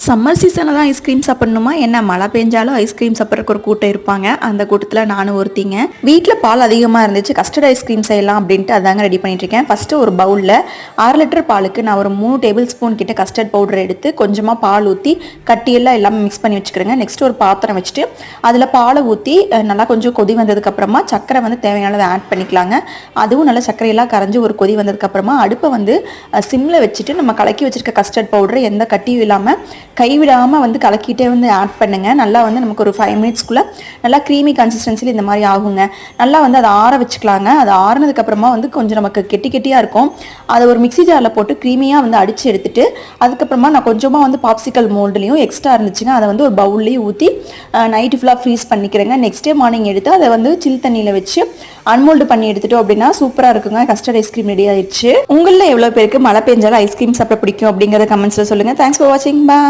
Summer சீசனில் தான் ice cream சாப்பிடணுமா என்ன, மழை பெஞ்சாலும் ஐஸ்கிரீம் சாப்பிட்றதுக்கு ஒரு கூட்டம் இருப்பாங்க. அந்த கூட்டத்தில் நானும் ஒருத்திங்க. வீட்டில் பால் அதிகமாக இருந்துச்சு, கஸ்டர்ட் ஐஸ்கிரீம் செய்யலாம் அப்படின்ட்டு அதாங்க ரெடி பண்ணிட்டு இருக்கேன். ஃபஸ்ட்டு ஒரு பவுலில் 6 லிட்டர் பாலுக்கு நான் ஒரு 3 டேபிள் ஸ்பூன் கிட்ட கஸ்டர்ட் பவுடர் எடுத்து கொஞ்சமாக பால் ஊற்றி கட்டியெல்லாம் எல்லாமே மிக்ஸ் பண்ணி வச்சுக்கிறேங்க. நெக்ஸ்ட் ஒரு பாத்திரம் வச்சுட்டு அதில் பாலை ஊற்றி நல்லா கொஞ்சம் கொதி வந்ததுக்கப்புறமா சர்க்கரை வந்து தேவையானதை ஆட் பண்ணிக்கலாங்க. அதுவும் நல்லா சர்க்கரையெல்லாம் கரைஞ்சி ஒரு கொதி வந்ததுக்கப்புறமா அடுப்பை வந்து சிம்மில் வச்சுட்டு நம்ம கலக்கி வச்சுருக்க கஸ்டர்ட் பவுடர் எந்த கட்டியும் இல்லாமல் கைவிடாமல் வந்து கலக்கிட்டே வந்து ஆட் பண்ணுங்கள். நல்லா வந்து நமக்கு ஒரு 5 மினிட்ஸ்க்குள்ளே நல்லா க்ரீமி கன்சிஸ்டன்சியில் இந்த மாதிரி ஆகுங்க. நல்லா வந்து அதை ஆற வச்சுக்கலாங்க. அது ஆறுனதுக்கப்புறமா வந்து கொஞ்சம் நமக்கு கெட்டியாக இருக்கும். அதை ஒரு மிக்ஸி ஜாரில் போட்டு க்ரீமியாக வந்து அடித்து எடுத்துகிட்டு அதுக்கப்புறமா நான் கொஞ்சமாக வந்து பாப்சிக்கல் மோல்டுலேயும் எக்ஸ்ட்ரா இருந்துச்சுங்க அதை வந்து ஒரு பவுல்லையும் ஊற்றி நைட்டு ஃபுல்லாக ஃப்ரீஸ் பண்ணிக்கிறேங்க. நெக்ஸ்ட் டே மார்னிங் எடுத்து அதை வந்து சில் தண்ணியில் வச்சு அன்மோல்டு பண்ணி எடுத்துட்டோம் அப்படின்னா சூப்பராக இருக்குங்க. கஸ்டர்ட் ஐஸ்கிரீம் ரெடி ஆயிடுச்சு. உங்களில் எவ்வளோ பேருக்கு மழை பெஞ்சாலும் ஐஸ்கிரீம் சாப்பிட பிடிக்கும் அப்படிங்கிறத கமெண்ட்ஸில் சொல்லுங்கள். தேங்க்ஸ் ஃபார் வாட்சிங். பாய்.